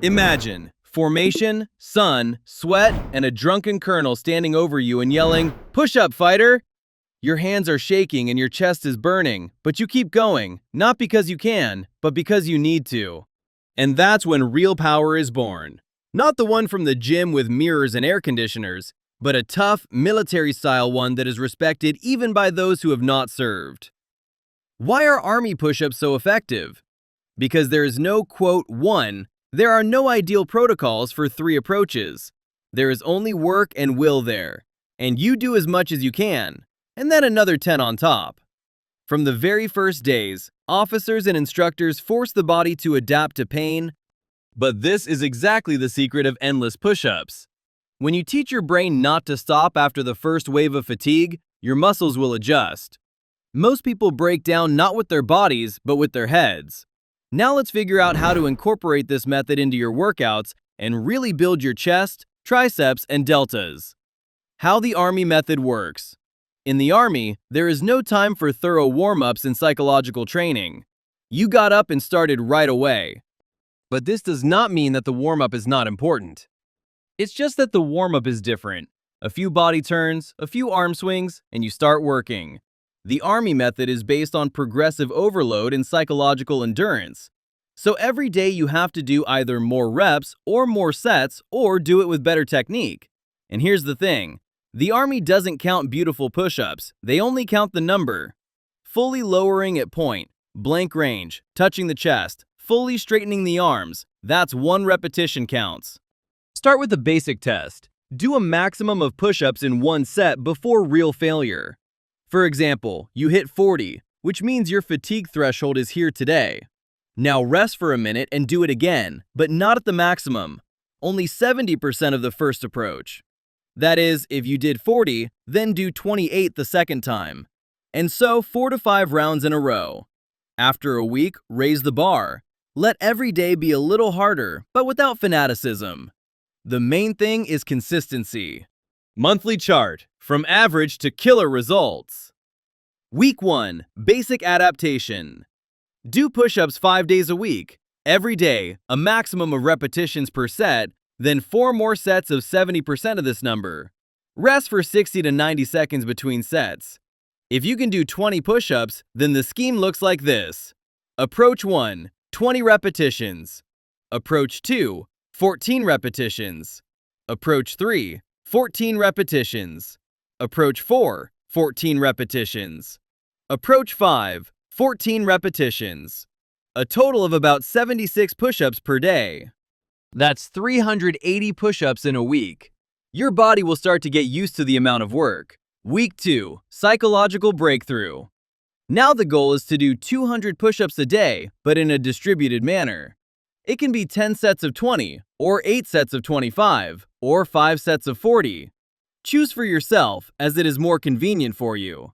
Imagine formation, sun, sweat, and a drunken colonel standing over you and yelling, "Push up, fighter!" Your hands are shaking and your chest is burning, but you keep going, not because you can, but because you need to. And that's when real power is born. Not the one from the gym with mirrors and air conditioners, but a tough, military-style one that is respected even by those who have not served. Why are army push-ups so effective? Because there is no, quote, one. There are no ideal protocols for 3 approaches. There is only work and will there. And you do as much as you can, and then another 10 on top. From the very first days, officers and instructors force the body to adapt to pain. But this is exactly the secret of endless push-ups. When you teach your brain not to stop after the first wave of fatigue, your muscles will adjust. Most people break down not with their bodies, but with their heads. Now let's figure out how to incorporate this method into your workouts and really build your chest, triceps, and deltas. How the Army method works. In the Army, there is no time for thorough warm-ups and psychological training. You got up and started right away. But this does not mean that the warm-up is not important. It's just that the warm-up is different. A few body turns, a few arm swings, and you start working. The Army method is based on progressive overload and psychological endurance. So every day you have to do either more reps or more sets or do it with better technique. And here's the thing. The Army doesn't count beautiful push-ups. They only count the number. Fully lowering at point, blank range, touching the chest, fully straightening the arms. That's 1 repetition counts. Start with a basic test. Do a maximum of push-ups in 1 set before real failure. For example, you hit 40, which means your fatigue threshold is here today. Now rest for a minute and do it again, but not at the maximum. Only 70% of the first approach. That is, if you did 40, then do 28 the second time. And so 4 to 5 rounds in a row. After a week, raise the bar. Let every day be a little harder, but without fanaticism. The main thing is consistency. Monthly chart, from average to killer results. Week 1, basic adaptation. Do push-ups 5 days a week. Every day, a maximum of repetitions per set, then 4 more sets of 70% of this number. Rest for 60 to 90 seconds between sets. If you can do 20 push-ups, then the scheme looks like this. Approach 1, 20 repetitions. Approach 2, 14 repetitions. Approach 3, 14 repetitions. Approach 4, 14 repetitions. Approach 5, 14 repetitions. A total of about 76 push-ups per day. That's 380 push-ups in a week. Your body will start to get used to the amount of work. Week 2, psychological breakthrough. Now the goal is to do 200 push-ups a day, but in a distributed manner. It can be 10 sets of 20, or 8 sets of 25, or 5 sets of 40. Choose for yourself, as it is more convenient for you.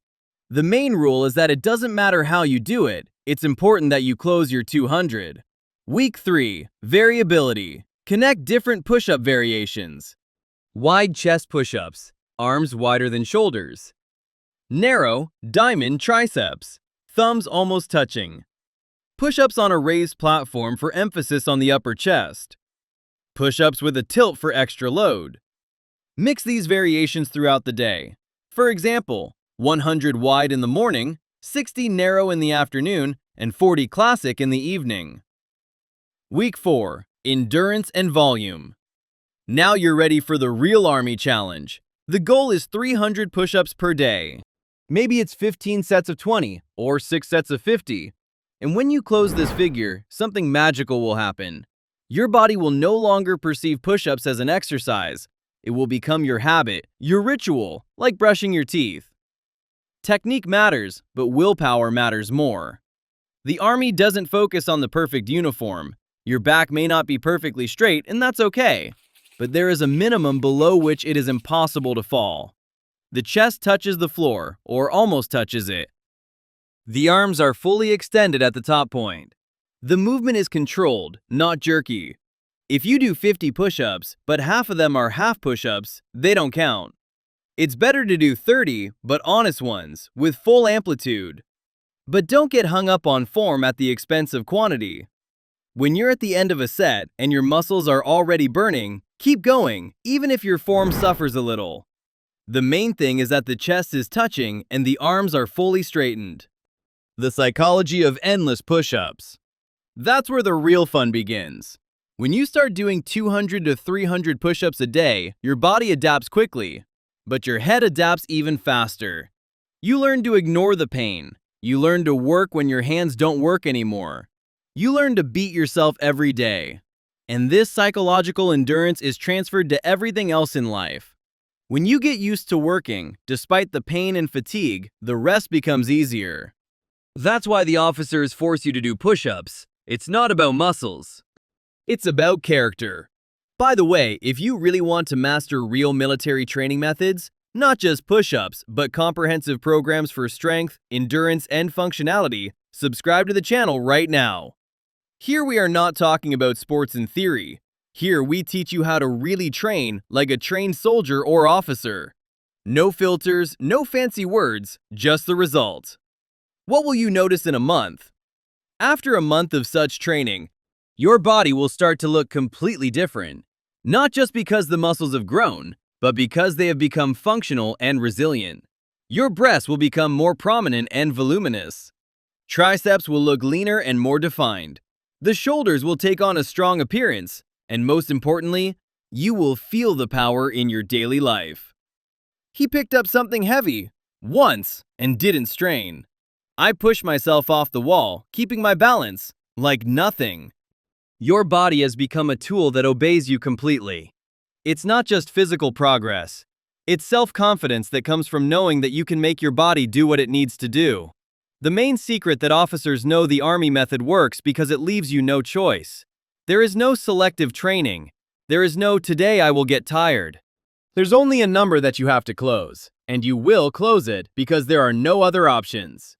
The main rule is that it doesn't matter how you do it, it's important that you close your 200. Week 3, variability. Connect different push-up variations. Wide chest push-ups, arms wider than shoulders. Narrow, diamond triceps, thumbs almost touching. Push-ups on a raised platform for emphasis on the upper chest. Push-ups with a tilt for extra load. Mix these variations throughout the day. For example, 100 wide in the morning, 60 narrow in the afternoon, and 40 classic in the evening. Week 4, endurance and volume. Now you're ready for the real Army challenge. The goal is 300 push-ups per day. Maybe it's 15 sets of 20 or 6 sets of 50. And when you close this figure, something magical will happen. Your body will no longer perceive push-ups as an exercise. It will become your habit, your ritual, like brushing your teeth. Technique matters, but willpower matters more. The Army doesn't focus on the perfect uniform. Your back may not be perfectly straight, and that's okay. But there is a minimum below which it is impossible to fall. The chest touches the floor, or almost touches it. The arms are fully extended at the top point. The movement is controlled, not jerky. If you do 50 push-ups, but half of them are half push-ups, they don't count. It's better to do 30, but honest ones, with full amplitude. But don't get hung up on form at the expense of quantity. When you're at the end of a set and your muscles are already burning, keep going, even if your form suffers a little. The main thing is that the chest is touching and the arms are fully straightened. The psychology of endless push-ups. That's where the real fun begins. When you start doing 200 to 300 push-ups a day, your body adapts quickly, but your head adapts even faster. You learn to ignore the pain. You learn to work when your hands don't work anymore. You learn to beat yourself every day. And this psychological endurance is transferred to everything else in life. When you get used to working, despite the pain and fatigue, the rest becomes easier. That's why the officers force you to do push-ups. It's not about muscles. It's about character. By the way, if you really want to master real military training methods, not just push-ups, but comprehensive programs for strength, endurance, and functionality, subscribe to the channel right now. Here we are not talking about sports in theory. Here we teach you how to really train like a trained soldier or officer. No filters, no fancy words, just the result. What will you notice in a month? After a month of such training, your body will start to look completely different. Not just because the muscles have grown, but because they have become functional and resilient. Your breasts will become more prominent and voluminous. Triceps will look leaner and more defined. The shoulders will take on a strong appearance, and most importantly, you will feel the power in your daily life. He picked up something heavy, once, and didn't strain. I pushed myself off the wall, keeping my balance, like nothing. Your body has become a tool that obeys you completely. It's not just physical progress. It's self-confidence that comes from knowing that you can make your body do what it needs to do. The main secret that officers know the Army method works because it leaves you no choice. There is no selective training. There is no "today I will get tired." There's only a number that you have to close, and you will close it because there are no other options.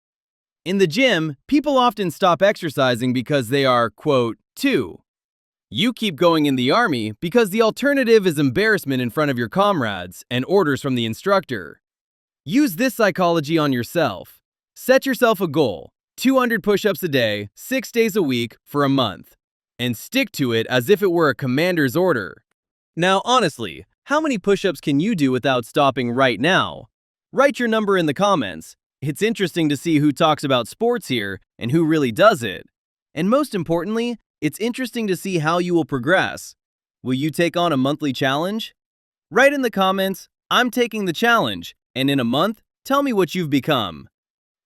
In the gym, people often stop exercising because they are, quote, too. You keep going in the Army because the alternative is embarrassment in front of your comrades and orders from the instructor. Use this psychology on yourself. Set yourself a goal, 200 push-ups a day, 6 days a week for a month, and stick to it as if it were a commander's order. Now, honestly, how many push-ups can you do without stopping right now? Write your number in the comments. It's interesting to see who talks about sports here and who really does it. And most importantly, it's interesting to see how you will progress. Will you take on a monthly challenge? Write in the comments, "I'm taking the challenge," and in a month, tell me what you've become.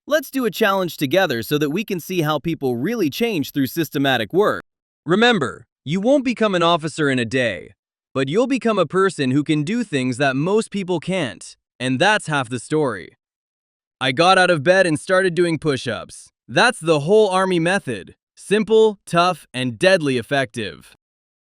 Let's do a challenge together so that we can see how people really change through systematic work. Remember, you won't become an officer in a day, but you'll become a person who can do things that most people can't, and that's half the story. I got out of bed and started doing push-ups. That's the whole Army method. Simple, tough, and deadly effective.